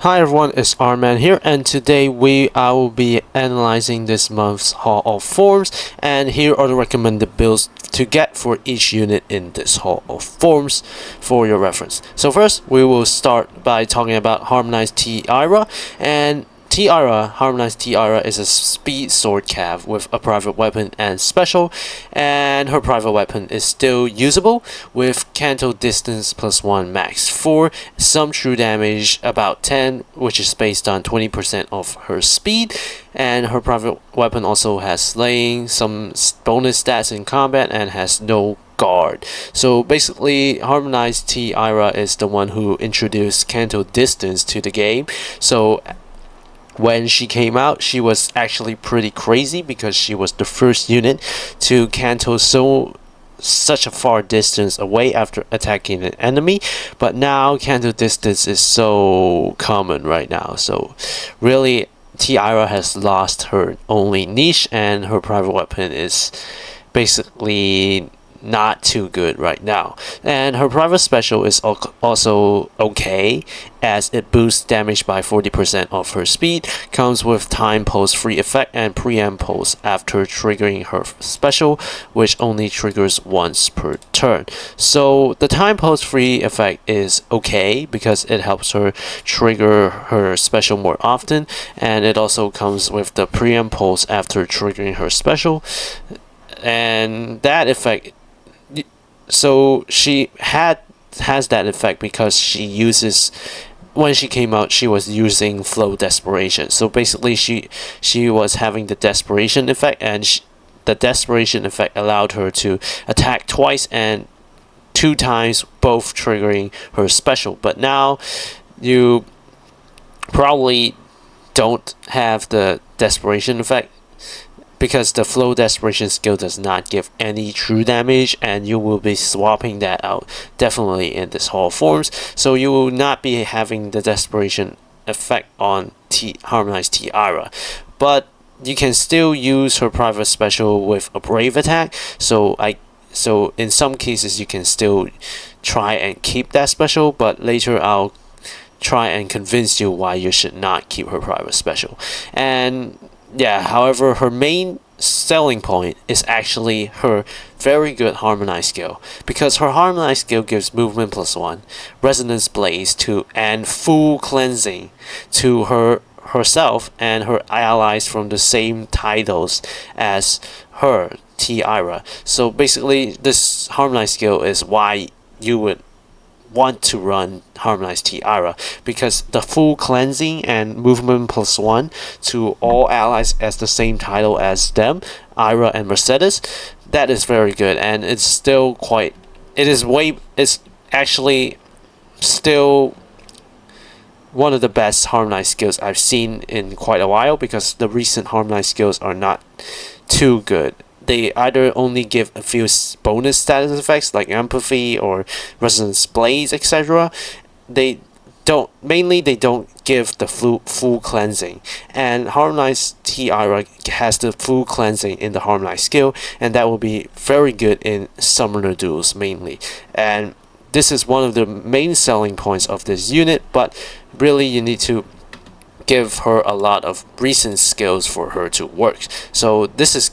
Hi everyone, it's Rman here, and today I will be analyzing this month's Hall of Forms, and here are the recommended builds to get for each unit in this Hall of Forms for your reference. So first, we will start by talking about Harmonized Ayra, and Harmonized Ayra is a speed sword cav with a private weapon and special, and her private weapon is still usable with canto distance +1 max 4, some true damage about 10, which is based on 20% of her speed, and her private weapon also has slaying, some bonus stats in combat, and has no guard. So basically, Harmonized Ayra is the one who introduced canto distance to the game. So when she came out, she was actually pretty crazy because she was the first unit to canto such a far distance away after attacking an enemy. But now canto distance is so common right now. So really, Ayra has lost her only niche, and her private weapon is basically not too good right now. And her private special is also okay, as it boosts damage by 40% of her speed, comes with time pulse free effect and preempt pulse after triggering her special, which only triggers once per turn. So the time pulse free effect is okay because it helps her trigger her special more often, and it also comes with the preempt pulse after triggering her special, and that effect, so she has that effect because when she came out, she was using flow desperation. So basically, she was having the desperation effect, and the desperation effect allowed her to attack twice and 2 times, both triggering her special. But now you probably don't have the desperation effect, because the flow desperation skill does not give any true damage, and you will be swapping that out definitely in this Hall of Forms. So you will not be having the desperation effect on Harmonized Ayra, but you can still use her private special with a brave attack. So in some cases you can still try and keep that special, but later I'll try and convince you why you should not keep her private special. And yeah, however, her main selling point is actually her very good harmonized skill, because her harmonized skill gives movement +1, resonance blaze and full cleansing to herself and her allies from the same titles as her, Ayra. So basically, this harmonized skill is why you would want to run Harmonized Ayra, because the full cleansing and movement +1 to all allies as the same title as them, Ayra and Mercedes, that is very good, and it's actually still one of the best harmonized skills I've seen in quite a while, because the recent harmonized skills are not too good. They either only give a few bonus status effects like empathy or resonance blaze, etc. They don't give the full cleansing, and Harmonized Ayra has the full cleansing in the harmonized skill, and that will be very good in summoner duels mainly. And this is one of the main selling points of this unit, but really you need to give her a lot of recent skills for her to work. So this is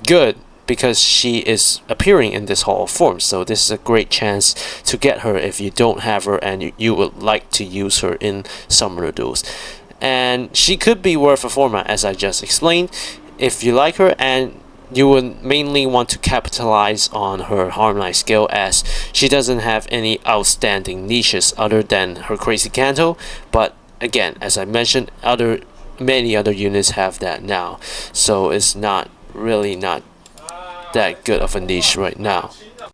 good because she is appearing in this Hall of Forms, so this is a great chance to get her if you don't have her and you would like to use her in summoner duels. And she could be worth a format, as I just explained, if you like her, and you would mainly want to capitalize on her harmonized skill, as she doesn't have any outstanding niches other than her crazy canto. But again, as I mentioned, many other units have that now, so it's really not that good of a niche right now.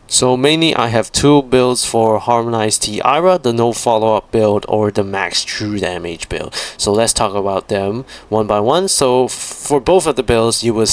So mainly I have 2 builds for Harmonized Ayra, the no follow-up build or the max true damage build. So let's talk about them one by one. So for both of the builds, you would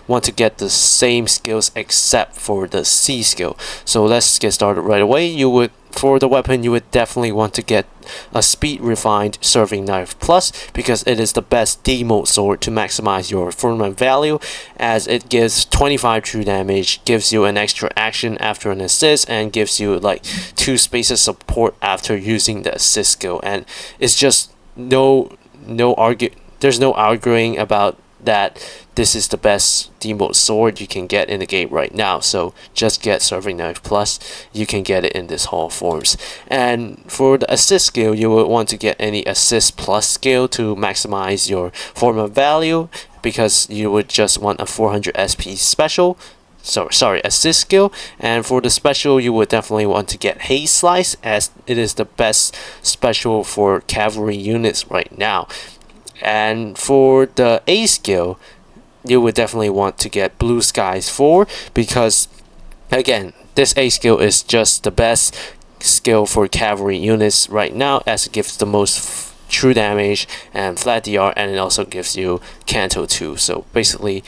want to get the same skills except for the C skill. So let's get started right away. You would for the weapon, you would definitely want to get a Speed Refined Serving Knife Plus, because it is the best D-mode sword to maximize your Rman value, as it gives 25 true damage, gives you an extra action after an assist, and gives you like 2 spaces support after using the assist skill. And it's just there's no arguing about that. This is the best D-mode sword you can get in the game right now, so just get Serving Knife Plus. You can get it in this Hall of Forms. And for the assist skill, you would want to get any assist plus skill to maximize your Rman value, because you would just want a 400 SP special. Sorry, assist skill. And for the special, you would definitely want to get Haze Slice, as it is the best special for cavalry units right now. And for the A skill, you would definitely want to get Blue Skies 4, because again, this A skill is just the best skill for cavalry units right now, as it gives the most true damage and flat DR, and it also gives you Canto 2. So basically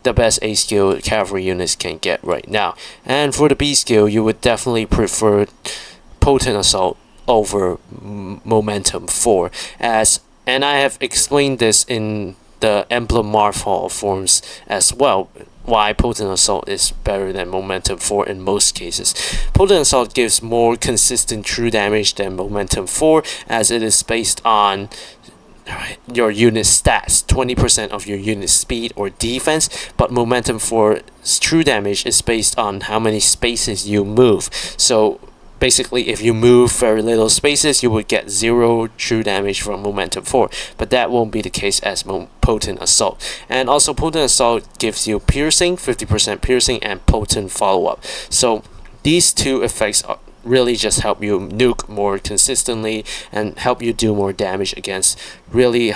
the best A skill cavalry units can get right now. And for the B skill, you would definitely prefer Potent Assault over Momentum 4, and I have explained this in the Emblem Marth Hall of Forms as well, why Potent Assault is better than Momentum 4 in most cases. Potent Assault gives more consistent true damage than Momentum 4, as it is based on your unit stats, 20% of your unit speed or defense, but Momentum 4's true damage is based on how many spaces you move. So basically, if you move very little spaces, you would get 0 true damage from Momentum 4, but that won't be the case as Potent Assault. And also, Potent Assault gives you piercing, 50% piercing, and potent follow-up. So these two effects really just help you nuke more consistently and help you do more damage against really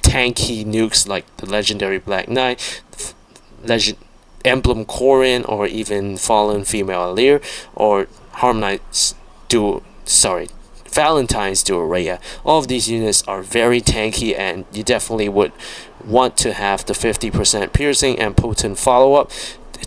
tanky nukes like the Legendary Black Knight, Emblem Corin, or even Fallen Female Allyr, or Valentine's Duareya. All of these units are very tanky, and you definitely would want to have the 50% piercing and potent follow-up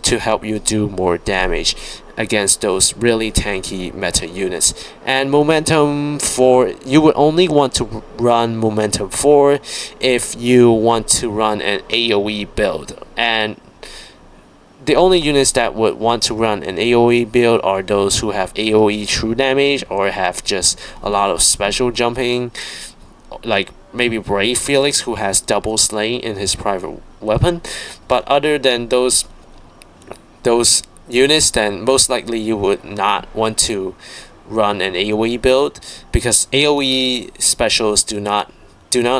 to help you do more damage against those really tanky meta units. And Momentum 4, you would only want to run Momentum 4 if you want to run an AoE build, and the only units that would want to run an AoE build are those who have AoE true damage or have just a lot of special jumping, like maybe Brave Felix, who has double slaying in his private weapon. But other than those units, then most likely you would not want to run an AoE build, because AoE specials do not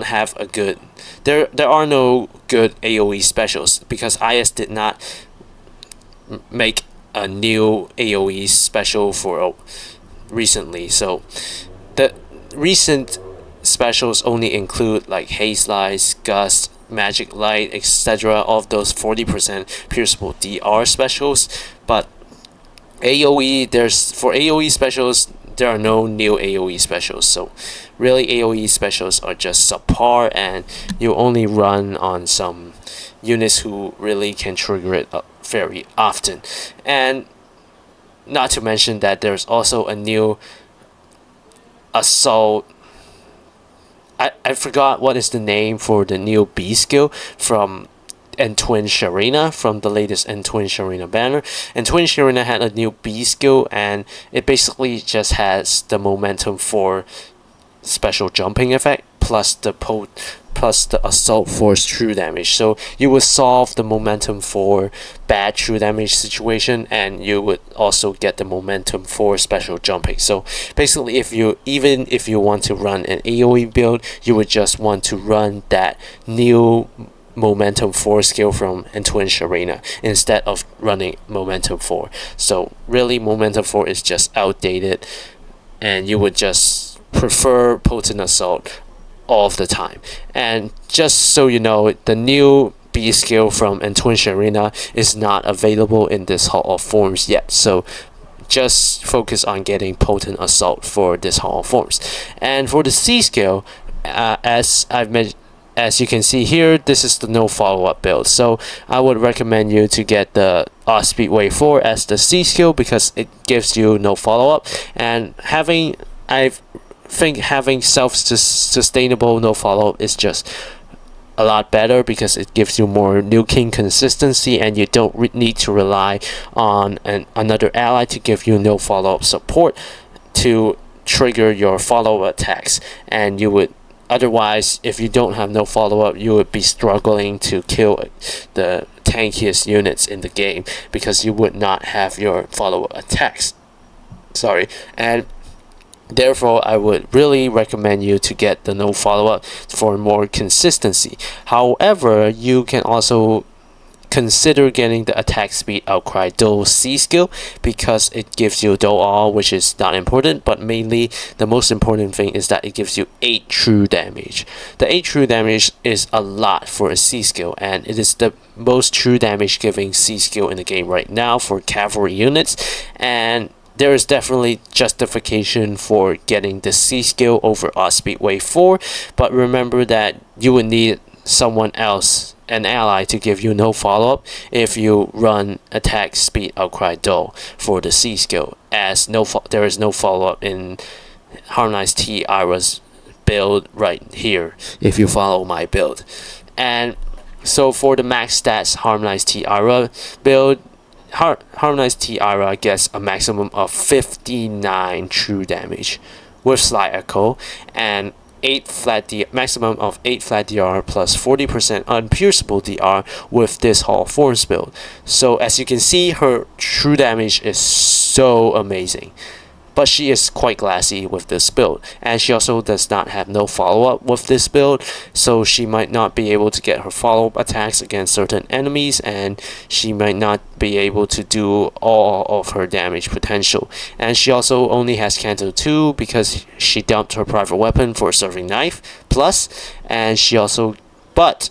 have a good, there are no good AoE specials, because IS did not make a new AoE special for recently. So the recent specials only include like Haze Slice, Gust, Magic Light, etc. Of those 40% pierceable DR specials. But for AoE specials, there are no new AoE specials. So really, AoE specials are just subpar, and you only run on some units who really can trigger it up very often. And not to mention that there's also a new assault. I forgot what is the name for the new B skill from N-Twin Sharina, from the latest N-Twin Sharina banner. N-Twin Sharina had a new B skill, and it basically just has the Momentum 4 special jumping effect plus the assault force true damage. So you would solve the Momentum 4 bad true damage situation, and you would also get the Momentum 4 special jumping. So basically, even if you want to run an AoE build, you would just want to run that new Momentum 4 skill from N-Twin Sharina instead of running Momentum 4. So really, Momentum 4 is just outdated, and you would just prefer Potent Assault all of the time. And just so you know, the new B skill from N-Twin Sharina is not available in this Hall of Forms yet, so just focus on getting Potent Assault for this Hall of Forms. And for the C skill, as I've as you can see here, this is the no follow-up build. So I would recommend you to get the Speed Wave 4 as the C skill because it gives you no follow-up. And I think having self-sustainable no follow-up is just a lot better because it gives you more nuking consistency, and you don't need to rely on another ally to give you no follow-up support to trigger your follow-up attacks. And you would otherwise, if you don't have no follow-up, you would be struggling to kill the tankiest units in the game because you would not have your follow-up attacks. And therefore, I would really recommend you to get the no follow-up for more consistency. However, you can also consider getting the attack speed outcry dual C skill because it gives you dual all, which is not important, but mainly the most important thing is that it gives you 8 true damage. The 8 true damage is a lot for a C skill, and it is the most true damage giving C skill in the game right now for cavalry units, and there is definitely justification for getting the C skill over Speed Wave 4, but remember that you would need someone else, an ally, to give you no follow-up if you run attack speed outcry dull for the C skill, as there is no follow-up in Harmonized T Ayra's build right here if you follow my build. And so for the max stats Harmonized T Ayra build, Harmonized T Ayra gets a maximum of 59 true damage with Sly Echo, and maximum of 8 flat DR plus 40% unpierceable DR with this Hall of Forms build. So as you can see, her true damage is so amazing. But she is quite glassy with this build, and she also does not have no follow-up with this build, so she might not be able to get her follow-up attacks against certain enemies, and she might not be able to do all of her damage potential. And she also only has Canto 2 because she dumped her private weapon for Serving Knife Plus, and but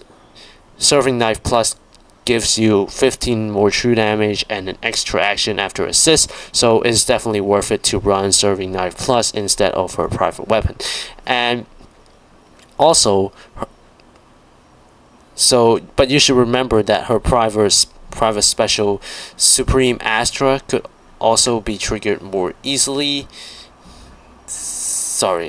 Serving Knife Plus gives you 15 more true damage and an extra action after assist, so it's definitely worth it to run Serving Knife Plus instead of her private weapon. And also, but you should remember that her private special Supreme Astra could also be triggered more easily. So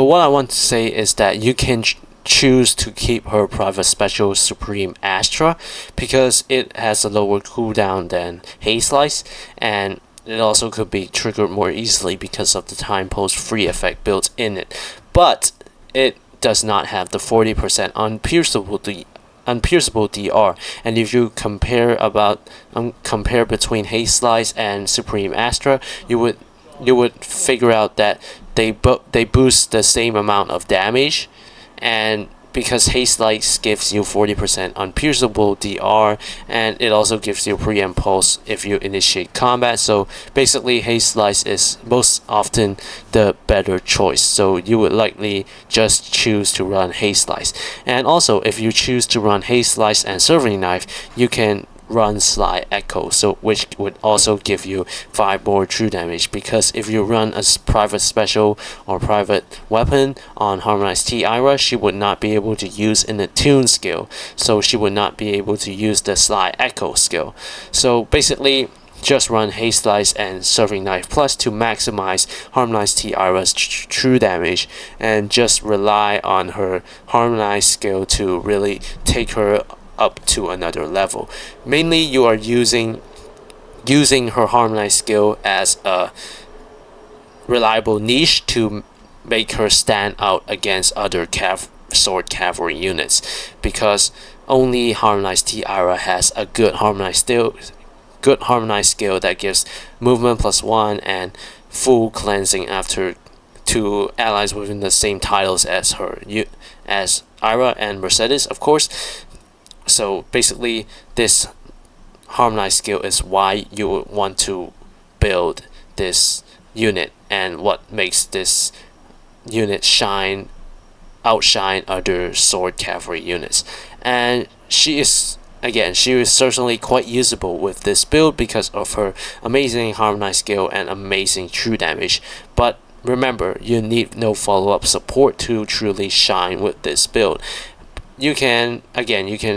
what I want to say is that you can choose to keep her private special Supreme Astra because it has a lower cooldown than Haze Slice, and it also could be triggered more easily because of the time post free effect built in it. But it does not have the 40% unpierceable DR, and if you compare between Haze Slice and Supreme Astra, you would figure out that they boost the same amount of damage. And because Haze Slice gives you 40% unpierceable DR, and it also gives you preempt pulse if you initiate combat, so basically Haze Slice is most often the better choice, so you would likely just choose to run Haze Slice. And also, if you choose to run Haze Slice and Serving Knife, you can run Sly Echo, which would also give you 5 more true damage, because if you run a private special or private weapon on Harmonized T Ayra, she would not be able to use an attune skill, so she would not be able to use the Sly Echo skill. So basically, just run Haze Slice and Serving Knife Plus to maximize Harmonized T Ayra's true damage, and just rely on her Harmonized skill to really take her up to another level. Mainly, you are using her Harmonized skill as a reliable niche to make her stand out against other sword cavalry units, because only Harmonized T Ayra has a good Harmonized skill that gives movement +1 and full cleansing after to allies within the same titles as Ayra and Mercedes, of course. So basically, this Harmonized skill is why you would want to build this unit, and what makes this unit outshine other sword cavalry units. And she is certainly quite usable with this build because of her amazing Harmonized skill and amazing true damage. But remember, you need no follow-up support to truly shine with this build. You can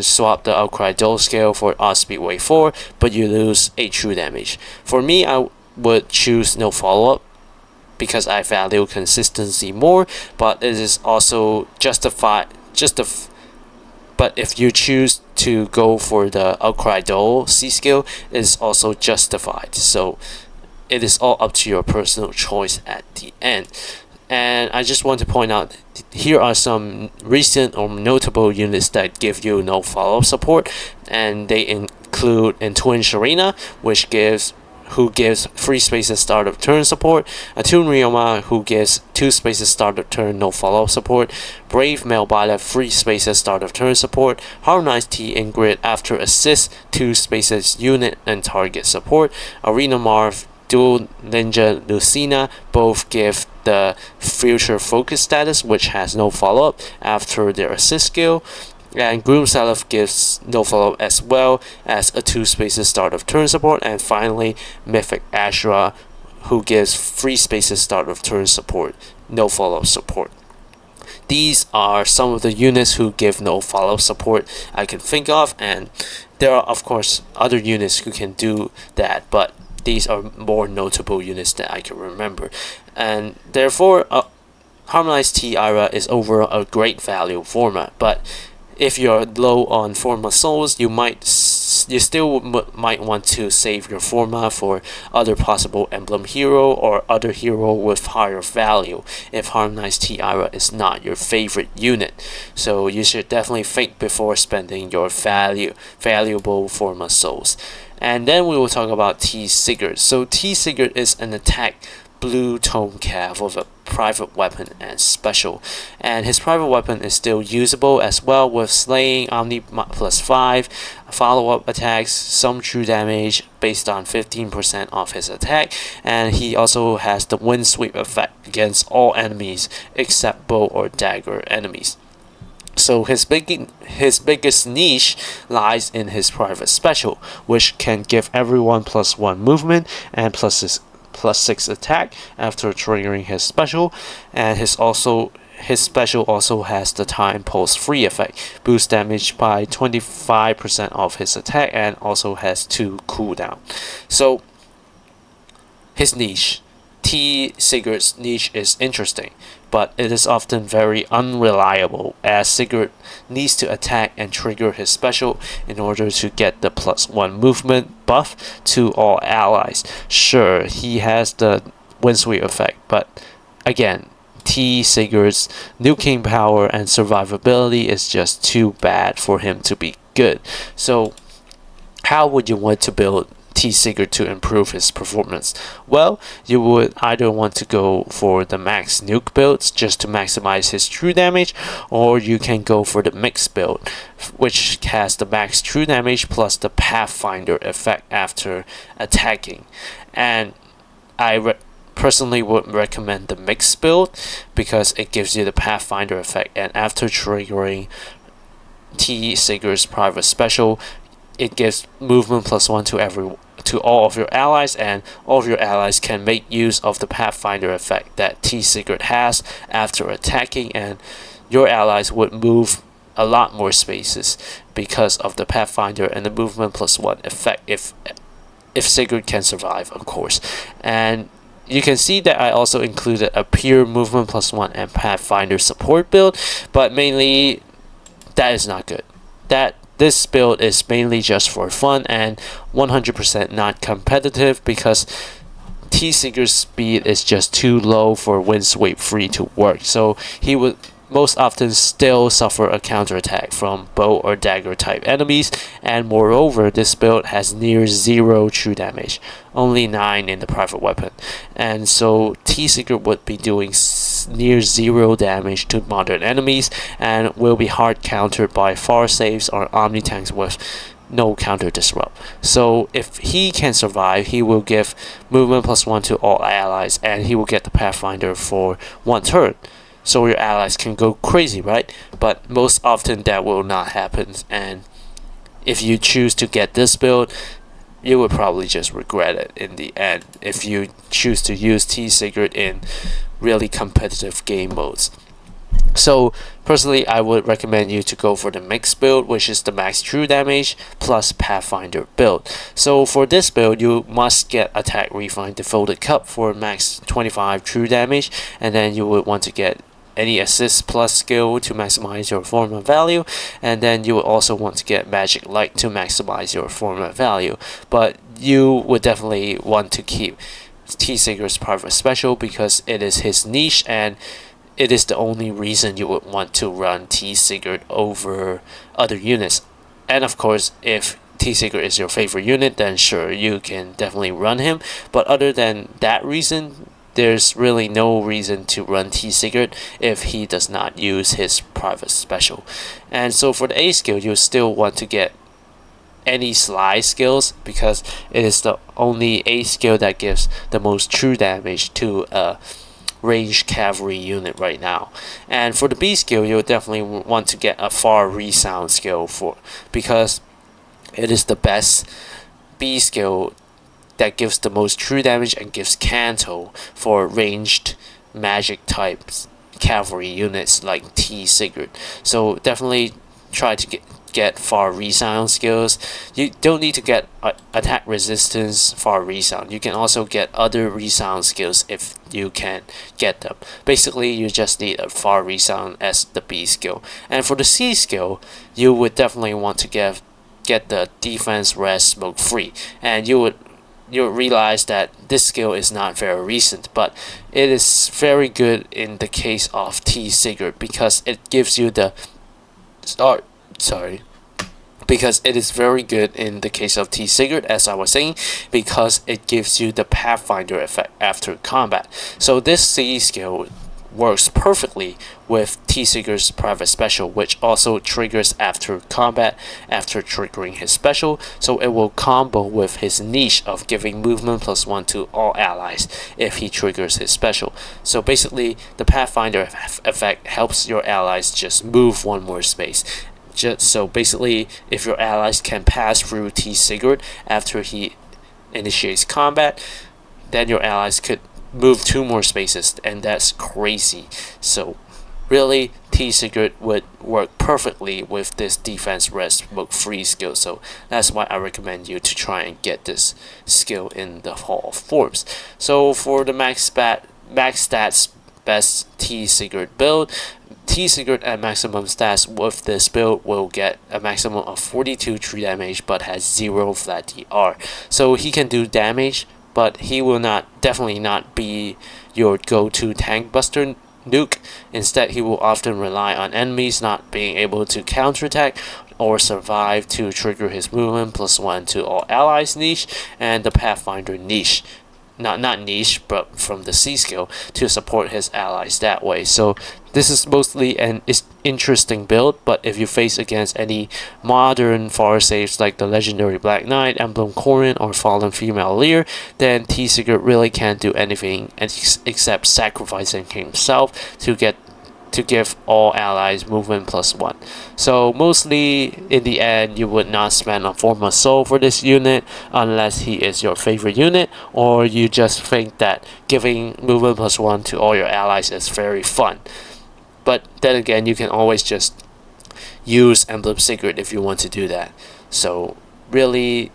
swap the Outcry Dull scale for Odd Speed Wave 4, but you lose 8 true damage. For me, I would choose no follow-up because I value consistency more, but it is also justified. But if you choose to go for the Outcry Dull C skill, it is also justified. So it is all up to your personal choice at the end. And I just want to point out, here are some recent or notable units that give you no follow-up support, and they include Twin Sharina, who gives 3 spaces start of turn support, Attune Ryoma, who gives 2 spaces start of turn no follow-up support, Brave Melbala 3 spaces start of turn support, Harmonized T Ingrid after assist 2 spaces unit and target support, Arena Marv, Dual Ninja Lucina both give the future focus status, which has no follow-up after their assist skill, and Groom Seliph gives no follow-up as well as a 2 spaces start of turn support, and finally Mythic Ayra, who gives 3 spaces start of turn support, no follow-up support. These are some of the units who give no follow-up support I can think of, and there are of course other units who can do that, but these are more notable units that I can remember, and therefore Harmonized T Ayra is overall a great value format. But if you're low on Forma souls, you still might want to save your Forma for other possible emblem hero or other hero with higher value if Harmonized T Ayra is not your favorite unit. So you should definitely think before spending your valuable Forma souls. And then we will talk about T Sigurd. So T Sigurd is an attack blue tone cav with a private weapon and special, and his private weapon is still usable as well, with slaying, Omni +5, follow-up attacks, some true damage based on 15% of his attack, and he also has the wind sweep effect against all enemies except bow or dagger enemies. So his biggest niche lies in his private special, which can give everyone +1 movement and +6 attack after triggering his special, and his special also has the time pulse free effect, boost damage by 25% of his attack, and also has 2 cooldown. So his niche, T Sigurd's niche, is interesting, but it is often very unreliable, as Sigurd needs to attack and trigger his special in order to get the +1 movement buff to all allies. Sure, he has the wind sweep effect, but again, T Sigurd's nuking power and survivability is just too bad for him to be good. So how would you want to build T Sigurd to improve his performance? Well, you would either want to go for the max nuke builds just to maximize his true damage, or you can go for the mix build, which has the max true damage plus the Pathfinder effect after attacking. And I personally would recommend the mix build because it gives you the Pathfinder effect, and after triggering T Sigurd's private special, it gives movement +1 to all of your allies, and all of your allies can make use of the Pathfinder effect that T Sigurd has after attacking, and your allies would move a lot more spaces because of the Pathfinder and the movement +1 effect if Sigurd can survive, of course. And you can see that I also included a pure movement +1 and Pathfinder support build, but mainly that is not good. This build is mainly just for fun and 100% not competitive because T Sigurd's speed is just too low for wind sweep free to work, so he would most often still suffer a counterattack from bow or dagger type enemies, and moreover this build has near 0 true damage, only 9 in the private weapon, and so T Sigurd would be doing near 0 damage to modern enemies and will be hard countered by far saves or omni tanks with no counter disrupt. So if he can survive, he will give movement +1 to all allies, and he will get the Pathfinder for 1 turn. So your allies can go crazy, right? But most often that will not happen, and if you choose to get this build, you would probably just regret it in the end if you choose to use T Sigurd in really competitive game modes. So personally, I would recommend you to go for the mixed build, which is the max true damage plus Pathfinder build. So for this build, you must get attack refine defaulted cup for max 25 true damage, and then you would want to get any assist plus skill to maximize your format value, and then you would also want to get magic light to maximize your format value. But you would definitely want to keep T Sigurd's private special because it is his niche, and it is the only reason you would want to run T Sigurd over other units. And of course, if T Sigurd is your favorite unit, then sure, you can definitely run him. But other than that reason, there's really no reason to run T Sigurd if he does not use his private special. And so for the A skill, you still want to get any slide skills because it is the only A skill that gives the most true damage to a ranged cavalry unit right now. And for the B skill, you'll definitely want to get a far resound skill because it is the best B skill that gives the most true damage and gives canto for ranged magic types cavalry units like T Sigurd. So definitely try to get far resound skills. You don't need to get attack resistance far resound. You can also get other resound skills if you can get them. Basically, you just need a far resound as the B skill. And for the C skill, you would definitely want to get the defense rest smoke free, and you'll realize that this skill is not very recent, but it is very good in the case of T Sigurd because it gives you the because it is very good in the case of T Sigurd, as I was saying, because it gives you the Pathfinder effect after combat. So this C skill works perfectly with T Sigurd's private special, which also triggers after combat after triggering his special, so it will combo with his niche of giving movement +1 to all allies if he triggers his special. So basically, the Pathfinder effect helps your allies just move one more space. So basically, if your allies can pass through T Sigurd after he initiates combat, then your allies could move 2 more spaces, and that's crazy. So really, T Sigurd would work perfectly with this defense rest smoke free skill, so that's why I recommend you to try and get this skill in the Hall of Forms. So for the max stats best T Sigurd build, T Sigurd at maximum stats with this build will get a maximum of 42 true damage but has 0 flat DR. So he can do damage, but he will definitely not be your go-to tank buster nuke. Instead, he will often rely on enemies not being able to counterattack or survive to trigger his movement +1 to all allies niche and the Pathfinder niche. Not niche, but from the C skill to support his allies that way. So this is mostly an interesting build, but if you face against any modern far saves like the legendary Black Knight, Emblem Corrin, or Fallen Female Lear, then T Sigurd really can't do anything except sacrificing himself to give all allies movement +1. So mostly in the end, you would not spend a Forma Soul for this unit unless he is your favorite unit, or you just think that giving movement +1 to all your allies is very fun. But then again, you can always just use Emblem Sigurd if you want to do that. So really,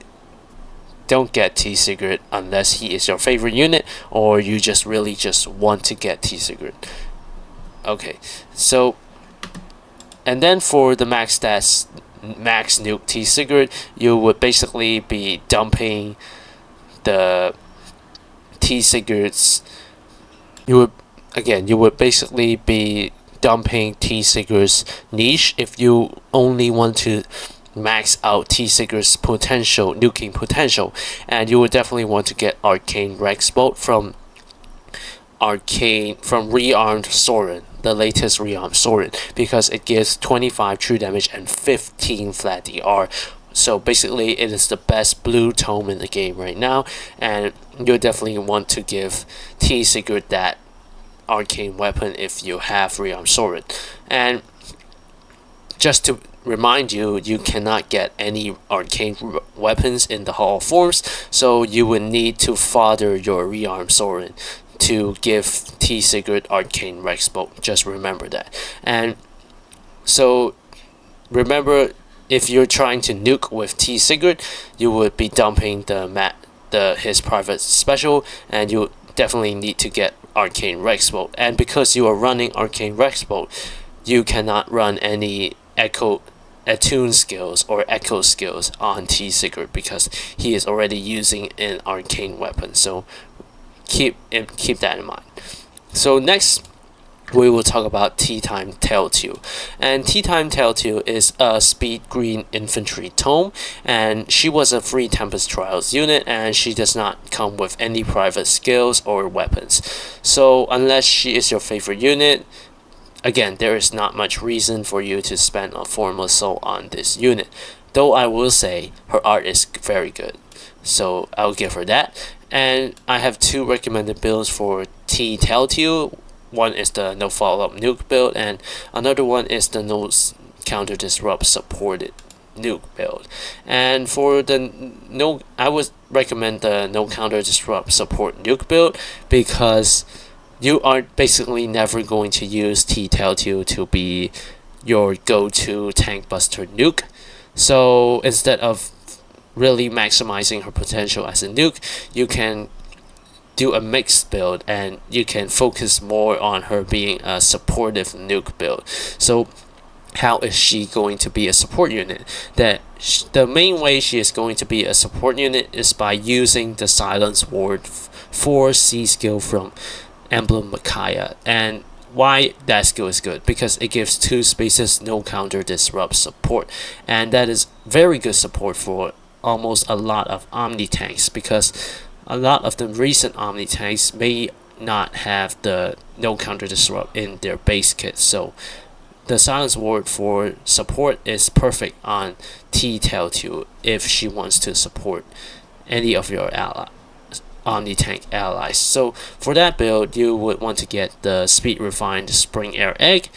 don't get T Sigurd unless he is your favorite unit, or you just really just want to get T Sigurd. Okay, so and then for the max stats, max nuke T Sigurd, you would basically be dumping the T Sigurd's. You would basically be dumping T Sigurd's niche if you only want to max out T Sigurd's nuking potential, and you would definitely want to get Arcane Rex Bolt from Rearmed Sorin, the latest Rearmed Sorin, because it gives 25 true damage and 15 flat DR. So basically, it is the best blue tome in the game right now, and you'll definitely want to give T Sigurd that arcane weapon if you have Rearmed Sorin. And just to remind you, you cannot get any arcane weapons in the Hall of Forms, so you would need to fodder your Rearmed Sorin to give T Sigurd Arcane Rex Bolt. Just remember that. And so remember, if you're trying to nuke with T Sigurd, you would be dumping his private special, and you definitely need to get Arcane Rex Bolt. And because you are running Arcane Rex Bolt, you cannot run any attune skills or echo skills on T Sigurd because he is already using an arcane weapon. So keep that in mind. So next, we will talk about T-Time Tailtiu. And T-Time Tailtiu is a speed green infantry tome, and she was a free Tempest Trials unit, and she does not come with any private skills or weapons. So unless she is your favorite unit, again, there is not much reason for you to spend a Formal Soul on this unit. Though I will say her art is very good, so I'll give her that. And I have two recommended builds for T Tailtiu. One is the no follow-up nuke build, and another one is the no counter disrupt supported nuke build. And for the I would recommend the no counter disrupt support nuke build because you are basically never going to use T Tailtiu to be your go-to tank buster nuke. So instead of really maximizing her potential as a nuke, you can do a mixed build, and you can focus more on her being a supportive nuke build. So how is she going to be a support unit? The main way she is going to be a support unit is by using the Silence Ward 4 C skill from Emblem Micaiah. And why that skill is good? Because it gives 2 spaces no counter disrupt support, and that is very good support for almost a lot of Omni tanks, because a lot of the recent Omni tanks may not have the no counter disrupt in their base kit. So the Silence Ward for support is perfect on T Tailtiu if she wants to support any of your Omni tank allies. So for that build, you would want to get the Speed Refined Spring Air Egg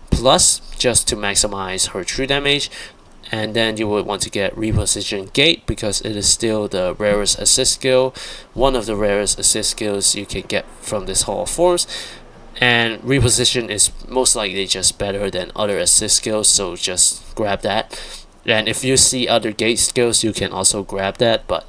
plus, just to maximize her true damage. And then you would want to get Reposition Gate because it is still the rarest assist skill, one of the rarest assist skills you can get from this Hall of Forms. And Reposition is most likely just better than other assist skills, so just grab that. And if you see other gate skills, you can also grab that, but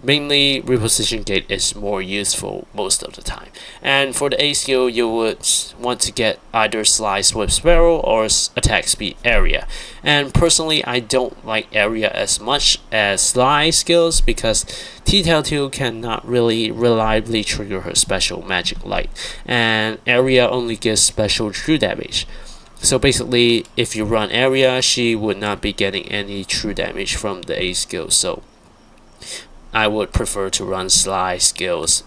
mainly Reposition Gate is more useful most of the time. And for the A skill, you would want to get either Sly Swift Sparrow or Attack Speed Area. And personally, I don't like Area as much as Sly skills because T Tailtiu cannot really reliably trigger her special Magic Light, and Area only gives special true damage. So basically, if you run Area, she would not be getting any true damage from the A skill. So I would prefer to run Sly skills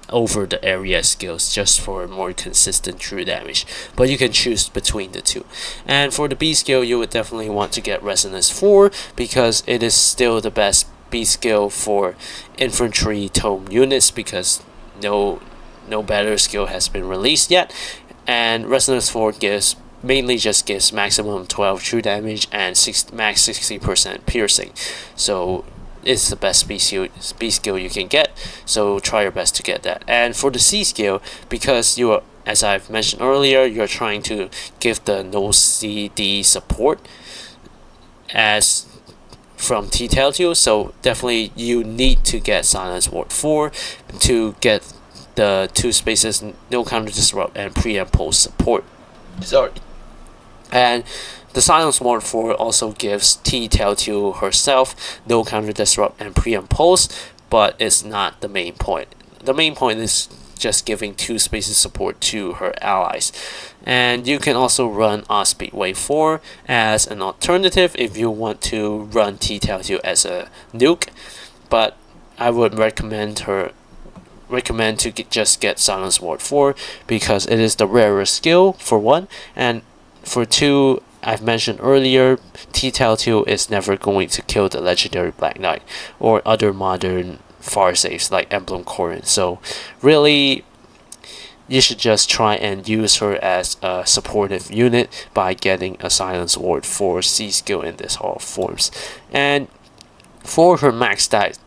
over the Area skills just for more consistent true damage, but you can choose between the two. And for the B skill, you would definitely want to get Resonance 4 because it is still the best B skill for infantry tome units because no better skill has been released yet. And Resonance 4 mainly just gives maximum 12 true damage and max 60% piercing. So it's the best B skill you can get, so try your best to get that. And for the C skill, because you are, as I've mentioned earlier, you're trying to give the no CD support as from T Tailtiu, so definitely you need to get Silence Ward 4 to get the 2 spaces no counter disrupt and pre and post support. Sorry. And the Silence Ward 4 also gives T Tailtiu herself no counter disrupt and pre and post, but it's not the main point. The main point is just giving 2 spaces support to her allies. And you can also run Speed Wave 4 as an alternative if you want to run T Tailtiu as a nuke, but I would recommend to just get Silence Ward 4 because it is the rarest skill for 1, and for 2, I've mentioned earlier, T Tailtiu is never going to kill the legendary Black Knight or other modern far safes like Emblem Corin. So really, you should just try and use her as a supportive unit by getting a Silence Ward 4 C skill in this Hall of Forms. And for her max stat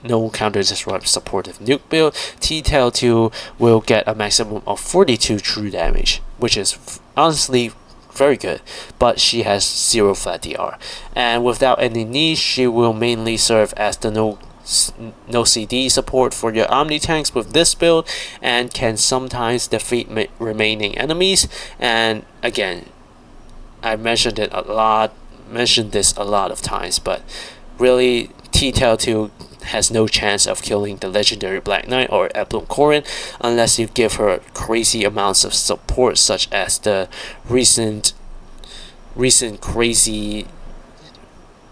no counter disrupt supportive nuke build, Tailtiu will get a maximum of 42 true damage, which is honestly very good, but she has 0 flat DR. And without any niche, she will mainly serve as the no CD support for your Omni tanks with this build, and can sometimes defeat remaining enemies. And again, I mentioned this a lot of times, but really Tailtiu has no chance of killing the legendary Black Knight or Emblem Corrin unless you give her crazy amounts of support, such as the recent crazy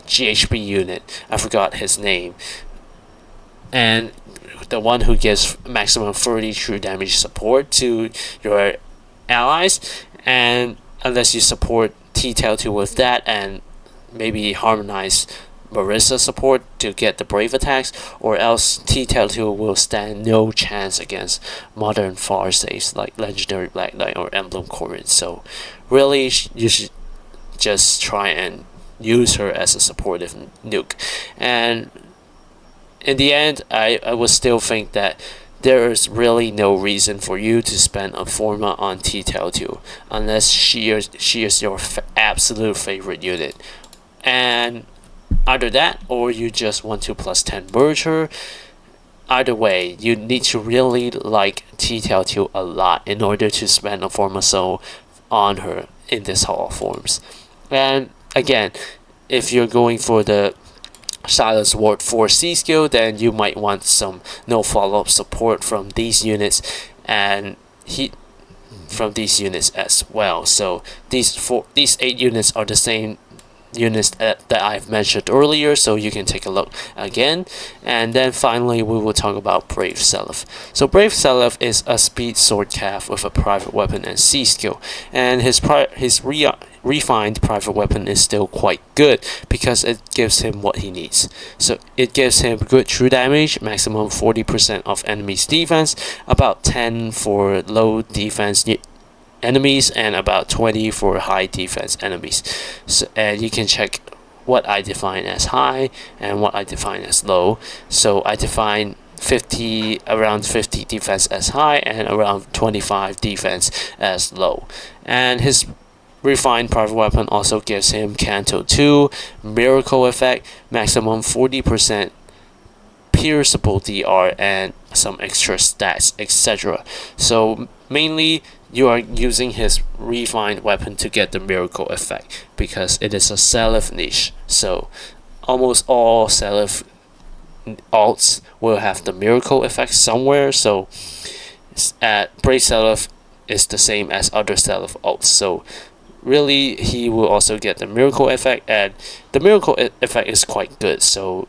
GHB unit. I forgot his name. And the one who gives maximum 30 true damage support to your allies. And unless you support Tailtiu with that and maybe harmonize Marissa support to get the brave attacks, or else Tailtiu will stand no chance against modern Farsaves like legendary Black Knight or Emblem Corrin. So really, you should just try and use her as a supportive nuke. And in the end, I would still think that there is really no reason for you to spend a Forma on Tailtiu unless she is your absolute favorite unit. And either that, or you just want to +10 merge her. Either way, you need to really like Tailtiu a lot in order to spend a Forma Soul on her in this Hall of Forms. And again, if you're going for the Silence Ward 4 C skill, then you might want some no follow-up support from these units and from these units as well. So these 8 units are the same units that I've mentioned earlier, so you can take a look again. And then finally, we will talk about Brave Seliph. So Brave Seliph is a speed sword calf with a private weapon and C skill, and his refined private weapon is still quite good because it gives him what he needs. So it gives him good true damage, maximum 40% of enemies defense, about 10 for low defense enemies, and about 20 for high defense enemies. So, and you can check what I define as high and what I define as low. So I define around 50 defense as high and around 25 defense as low. And his refined private weapon also gives him Canto 2, Miracle Effect, maximum 40% pierceable DR, and some extra stats, etc. So mainly you are using his refined weapon to get the Miracle Effect because it is a Seliph niche. So almost all Seliph alts will have the Miracle Effect somewhere. So Brave Seliph is the same as other Seliph alts. So really, he will also get the Miracle Effect, and the Miracle Effect is quite good. So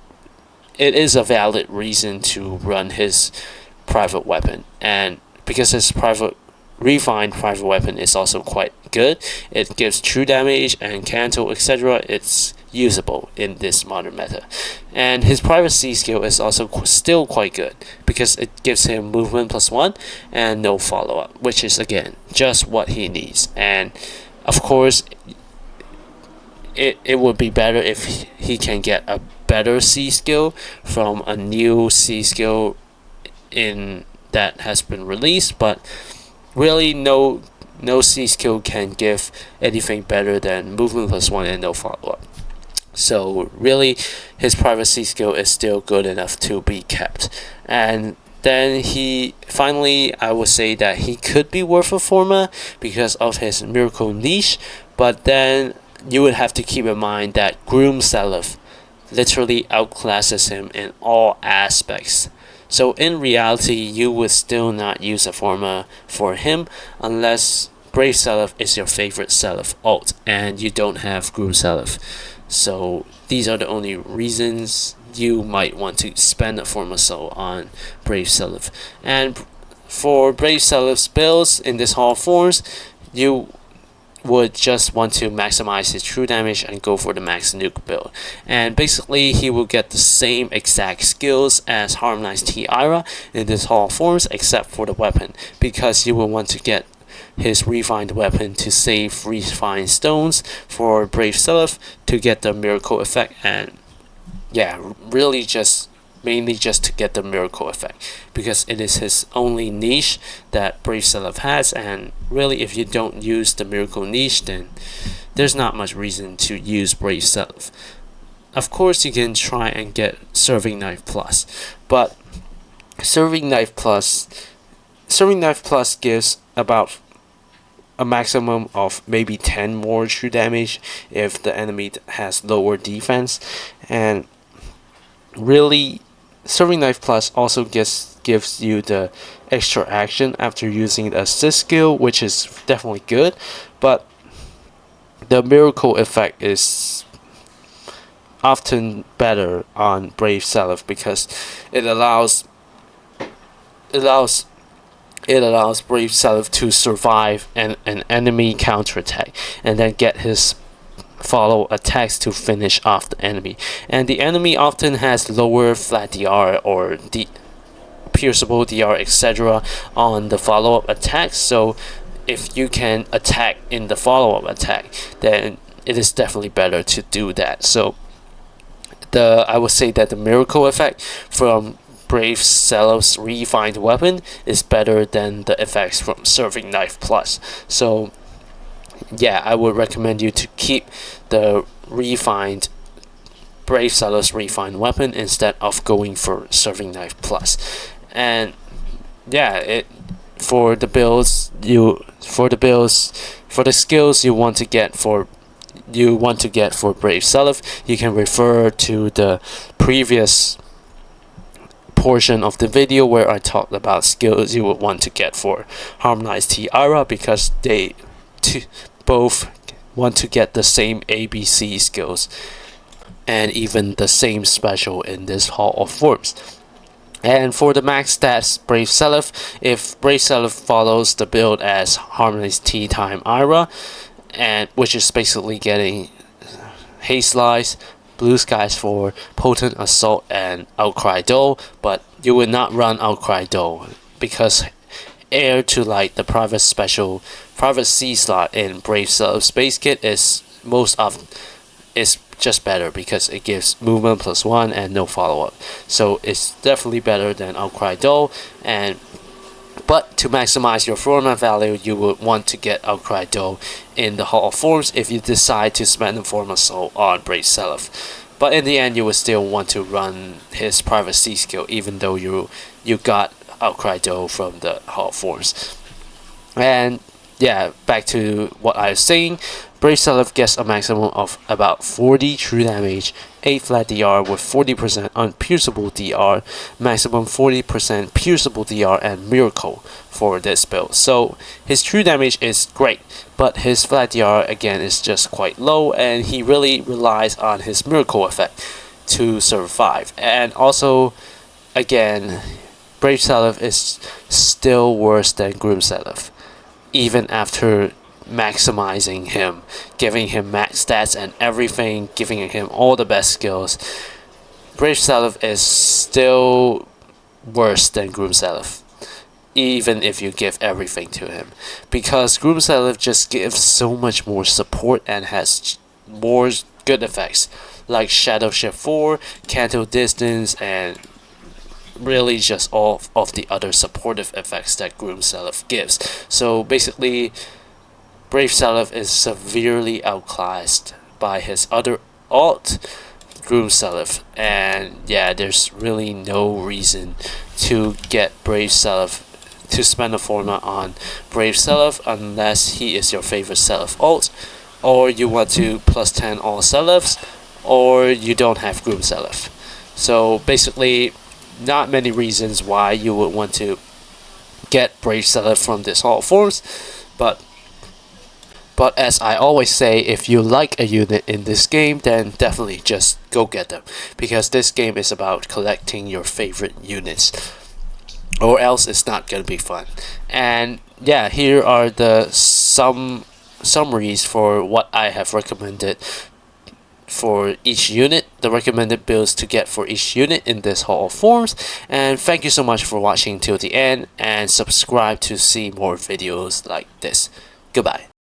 it is a valid reason to run his private weapon, and because his refined private weapon is also quite good, it gives true damage and Canto, etc. It's usable in this modern meta. And his private C skill is also still quite good because it gives him movement +1 and no follow-up, which is again just what he needs. And of course, it would be better if he can get a better C skill from a new C skill that has been released, but really no C skill can give anything better than movement +1 and no follow-up. So really, his private C skill is still good enough to be kept. And then I would say that he could be worth a Forma because of his Miracle niche, but then you would have to keep in mind that Groom Seliph literally outclasses him in all aspects. So in reality, you would still not use a Forma for him unless Brave Seliph is your favorite Seliph alt and you don't have Groom Seliph. So these are the only reasons you might want to spend a Forma Soul on Brave Seliph. And for Brave Seliph's builds in this Hall of Forms, you would just want to maximize his true damage and go for the max nuke build. And basically, he will get the same exact skills as harmonized Ayra in this Hall of Forms, except for the weapon, because you will want to get his refined weapon to save refined stones for Brave Seliph to get the Miracle Effect. And yeah, really just mainly just to get the miracle effect, because it is his only niche that Brave Seliph has, and really if you don't use the miracle niche, then there's not much reason to use Brave Seliph. Of course you can try and get Serving Knife Plus, but Serving Knife Plus gives about a maximum of maybe 10 more true damage if the enemy has lower defense, and really Serving Knife Plus also gives you the extra action after using the assist skill, which is definitely good, but the miracle effect is often better on Brave Seliph because it allows Brave Seliph to survive an enemy counterattack and then get his follow attacks to finish off the enemy. And the enemy often has lower flat DR or pierceable DR, etc. on the follow-up attack, so if you can attack in the follow-up attack, then it is definitely better to do that. So I would say that the miracle effect from Brave Seliph's refined weapon is better than the effects from Serving Knife Plus. So yeah, I would recommend you to keep the refined Brave Seliph's refined weapon instead of going for Serving Knife Plus. And yeah, for the skills you want to get for Brave Seliph, you can refer to the previous portion of the video where I talked about skills you would want to get for Harmonized T Ayra, because they both want to get the same ABC skills and even the same special in this Hall of Forms. And for the max stats Brave Seliph, if Brave Seliph follows the build as Harmonized T time Ayra, and which is basically getting Haste Slice, Blue Skies for Potent Assault and Outcry Dole, but you would not run Outcry Dole because Air to Light, the private C slot in Brave Seliph Space Kit is just better because it gives movement +1 and no follow-up. So it's definitely better than Outcry Dole, but to maximize your format value, you would want to get Outcry Dole in the Hall of Forms if you decide to spend the Form Assault on Brave Seliph. But in the end, you would still want to run his private C skill, even though you got Outcry Dole from the Hall of Forms. And yeah, back to what I was saying, Brave Seliph gets a maximum of about 40 true damage, 8 flat DR with 40% unpierceable DR, maximum 40% pierceable DR, and miracle for this build. So his true damage is great, but his flat DR again is just quite low, and he really relies on his miracle effect to survive. And also, again, Brave Seliph is still worse than Grim Seliph, even after maximizing him, giving him max stats and everything, giving him all the best skills. Brave Seliph is still worse than Grim Seliph, even if you give everything to him, because Grim Seliph just gives so much more support and has more good effects like Shadow Shift 4, Canto Distance, and really just all of the other supportive effects that Grim Seliph gives. So basically, Brave Seliph is severely outclassed by his other alt, Grim Seliph, and yeah, there's really no reason to get Brave Seliph, to spend a format on Brave Seliph unless he is your favorite Seliph alt, or you want to +10 all Seliphs, or you don't have Grim Seliph. So basically, not many reasons why you would want to get Brave Seliph from this Hall of Forms, but as I always say, if you like a unit in this game, then definitely just go get them, because this game is about collecting your favorite units, or else it's not gonna be fun. And yeah, here are the summaries for what I have recommended for each unit, the recommended builds to get for each unit in this Hall of Forms. And thank you so much for watching till the end, and subscribe to see more videos like this. Goodbye.